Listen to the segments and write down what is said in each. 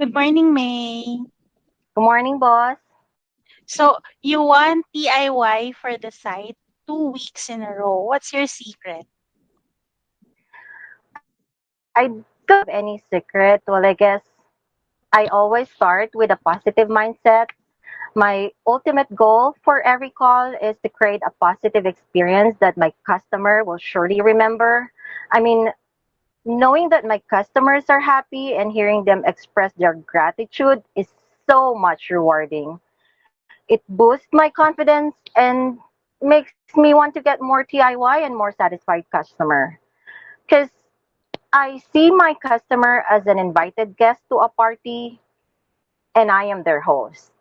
Good morning, May. Good morning, boss. So you won TIY for the site 2 weeks in a row. What's your secret? I don't have any secret. Well, I guess I always start with a positive mindset. My ultimate goal for every call is to create a positive experience that my customer will surely remember. I mean, knowing that my customers are happy and hearing them express their gratitude is so much rewarding. It boosts my confidence and makes me want to get more TIY and more satisfied customer. Because I see my customer as an invited guest to a party and I am their host.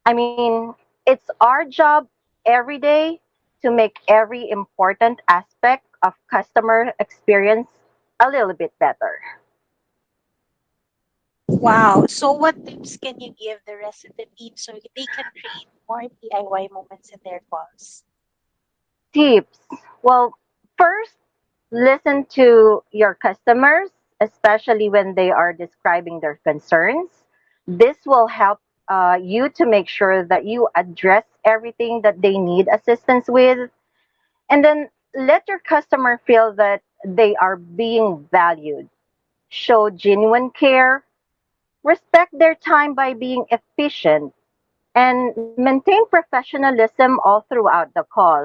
I mean, it's our job every day to make every important aspect of customer experience a little bit better. Wow. So what tips can you give the rest of the team so they can create more DIY moments in their calls? Tips. Well, first, listen to your customers, especially when they are describing their concerns. This will help you to make sure that you address everything that they need assistance with. And then let your customer feel that they are being valued. Show genuine care, respect their time by being efficient, and maintain professionalism all throughout the call.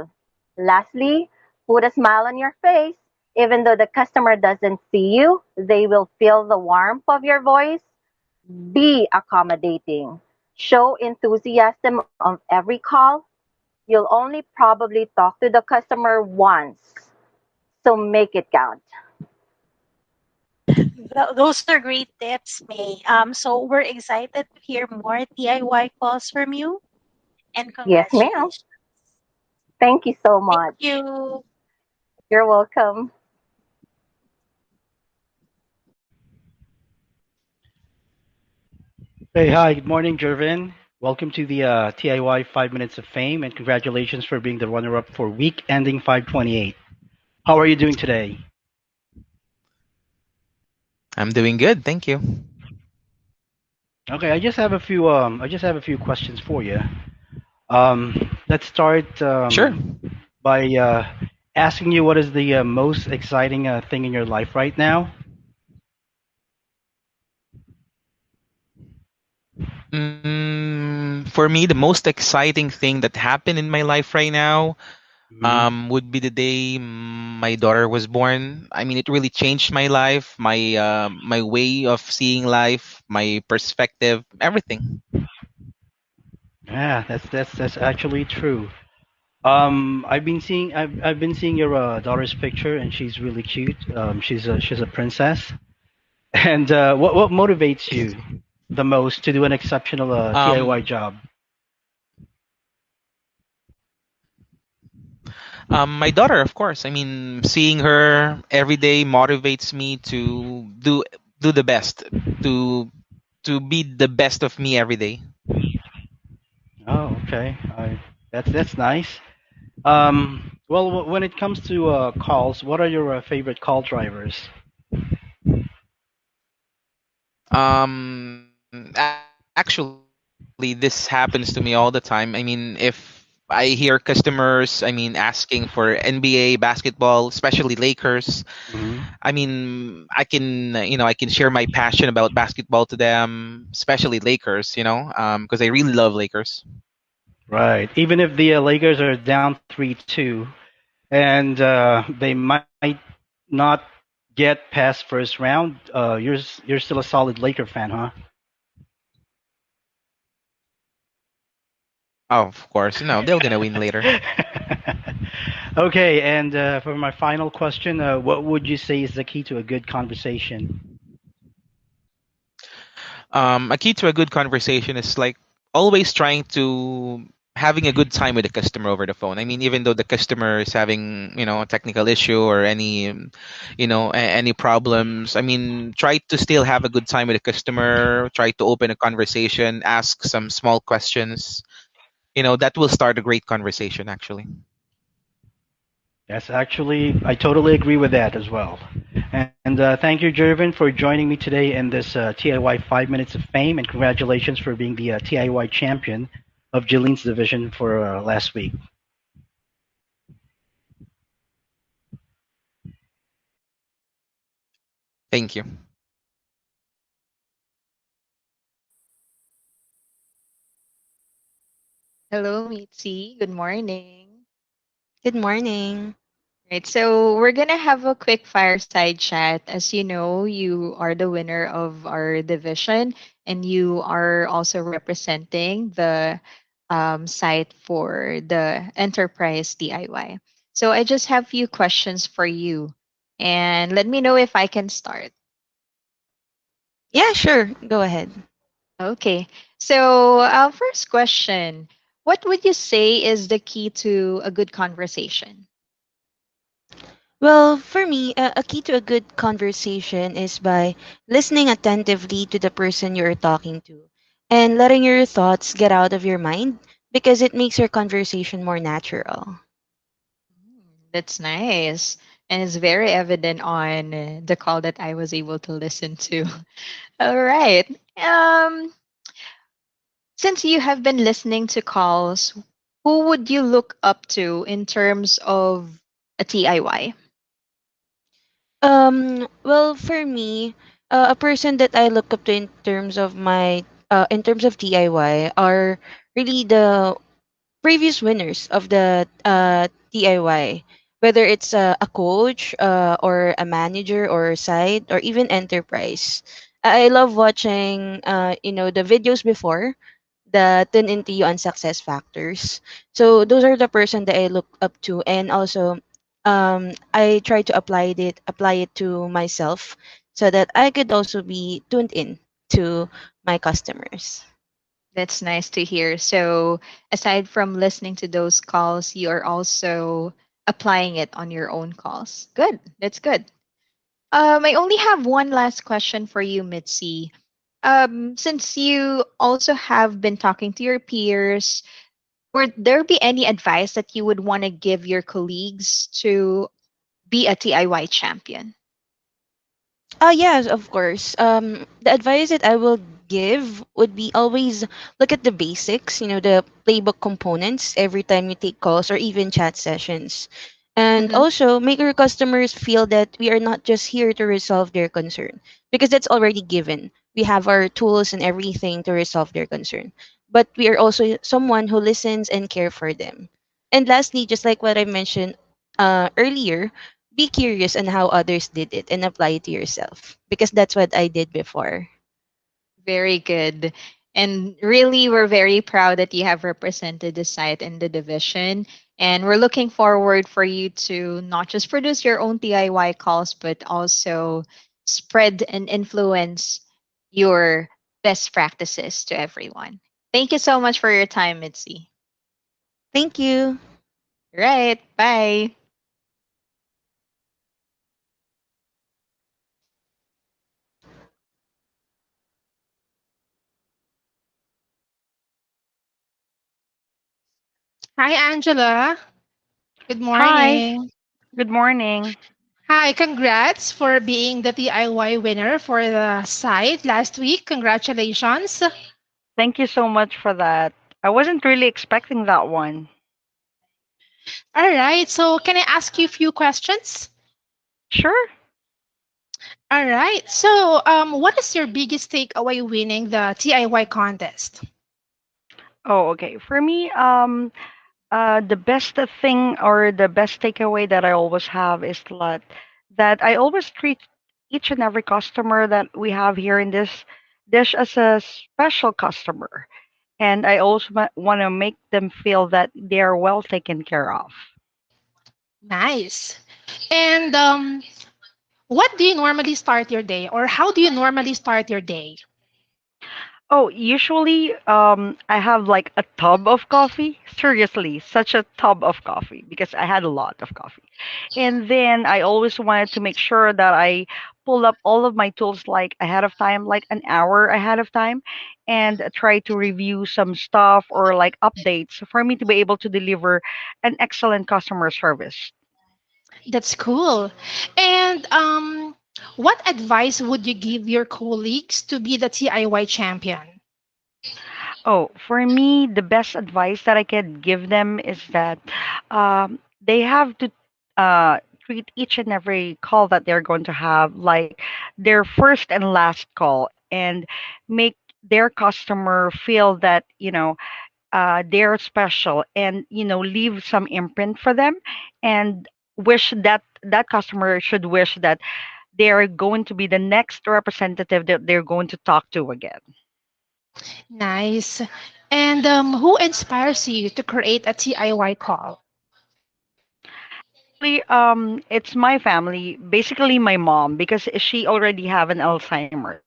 Lastly, put a smile on your face. Even though the customer doesn't see you, they will feel the warmth of your voice. Be accommodating. Show enthusiasm on every call. You'll only probably talk to the customer once, so make it count. Those are great tips, May. So we're excited to hear more DIY calls from you and Yes, ma'am. congratulations. Thank you so Thank much. you. You're welcome. Hey, hi, good morning, Jervin. Welcome to the TIY 5 Minutes of Fame, and congratulations for being the runner up for week ending 528. How are you doing today? I'm doing good, thank you. Okay, I just have a few questions for you. Let's start Sure. by asking you what is the most exciting thing in your life right now? For me, the most exciting thing that happened in my life right now Hmm. would be the day my daughter was born. I mean, it really changed my life, my way of seeing life, my perspective, everything. Yeah, that's actually true. I've been seeing your daughter's picture, and she's really cute. She's a princess. And what motivates you the most to do an exceptional Um, DIY job? my daughter, of course. I mean, seeing her every day motivates me to do the best, to to be the best of me every day. Oh, okay. That's nice. Well, when it comes to calls, what are your favorite call drivers? Actually, this happens to me all the time. I mean, if I hear customers, I mean, asking for NBA basketball, especially Lakers, I Hmm. mean, I can share my passion about basketball to them, especially Lakers, because I really love Lakers. Right. Even if the Lakers are down 3-2, and they might not get past first round, you're still a solid Laker fan, huh? Of course, they're gonna win later. Okay, and for my final question, what would you say is the key to a good conversation? A key to a good conversation is like always trying to having a good time with the customer over the phone. I mean, even though the customer is having a technical issue or any any problems, I mean, try to still have a good time with the customer. Try to open a conversation, ask some small questions. That will start a great conversation actually. Yes, actually, I totally agree with that as well. And thank you, Jervin, for joining me today in this TIY 5 Minutes of Fame, and congratulations for being the TIY champion of Jalene's division for last week. Thank you. Hello, Mitzi. Good morning. Good morning. Right, so we're gonna have a quick fireside chat. As you know, you are the winner of our division, and you are also representing the site for the enterprise DIY. So I just have few questions for you, and let me know if I can start. Yeah, sure. Go ahead. Okay. So, first question: what would you say is the key to a good conversation? Well, for me, a key to a good conversation is by listening attentively to the person you're talking to and letting your thoughts get out of your mind because it makes your conversation more natural. That's nice. And it's very evident on the call that I was able to listen to. All right. Um, since you have been listening to calls, who would you look up to in terms of a TIY? Well, for me, a person that I look up to in terms of DIY are really the previous winners of the DIY, whether it's a coach or a manager or site or even enterprise. I love watching the videos before the tune into you on success factors. So those are the person that I look up to, and also I try to apply it to myself so that I could also be tuned in to my customers. That's nice to hear. So, aside from listening to those calls, you are also applying it on your own calls. Good. That's good. I only have one last question for you, Mitzi. Since you also have been talking to your peers, would there be any advice that you would want to give your colleagues to be a TIY champion? Yes, of course. The advice that I will give would be always look at the basics, the playbook components every time you take calls or even chat sessions. And Hmm. also make your customers feel that we are not just here to resolve their concern because that's already given. We have our tools and everything to resolve their concern. But we are also someone who listens and care for them. And lastly, just like what I mentioned earlier, be curious on how others did it and apply it to yourself because that's what I did before. Very good. And really, we're very proud that you have represented the site in the division. And we're looking forward for you to not just produce your own DIY calls, but also spread and influence your best practices to everyone. Thank you so much for your time, Mitzi. Thank you. Right. Bye. Hi, Angela. Good Hi, morning. good morning. Hi, congrats for being the DIY winner for the site last week. Congratulations. Thank you so much for that. I wasn't really expecting that one. All right, so can I ask you a few questions? Sure. All right, so what is your biggest takeaway winning the DIY contest? Oh, okay. For me, the best thing or the best takeaway that I always have is that I always treat each and every customer that we have here in this dish as a special customer, and I also want to make them feel that they are well taken care of. Nice. And what do you normally start your day, or how do you normally start your day? Oh, usually I have like a tub of coffee. Seriously, such a tub of coffee because I had a lot of coffee. And then I always wanted to make sure that I pull up all of my tools like ahead of time, like an hour ahead of time, and try to review some stuff or like updates for me to be able to deliver an excellent customer service. That's cool. And what advice would you give your colleagues to be the TIY champion? Oh, for me, the best advice that I could give them is that they have to treat each and every call that they're going to have like their first and last call, and make their customer feel that, they're special, and, leave some imprint for them, and wish that that customer should wish that they're going to be the next representative that they're going to talk to again. Nice. And who inspires you to create a TIY call? Actually, it's my family, basically my mom, because she already have an Alzheimer's.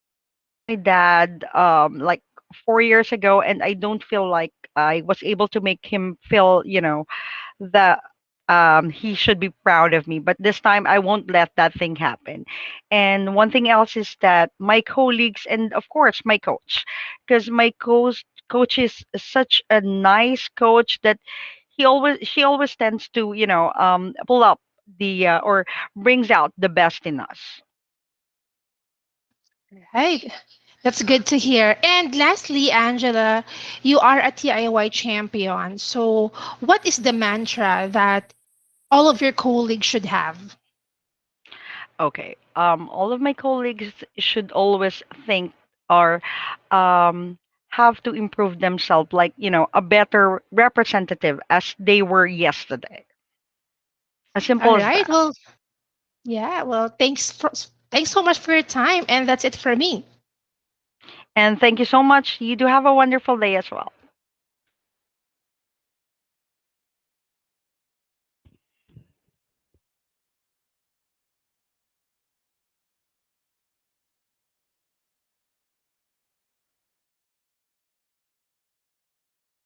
I lost my dad like 4 years ago, and I don't feel like I was able to make him feel, that he should be proud of me. But this time, I won't let that thing happen. And one thing else is that my colleagues, and of course my coach, because my coach is such a nice coach that she always tends to, pull up the or brings out the best in us. Right. That's good to hear. And lastly, Angela, you are a TIY champion. So, what is the mantra that all of your colleagues should have? Okay. All of my colleagues should always think, or um, have to improve themselves, like, a better representative as they were yesterday. As All simple as right. that. Well, yeah. Well, thanks so much for your time, and that's it for me. And thank you so much. You do have a wonderful day as well.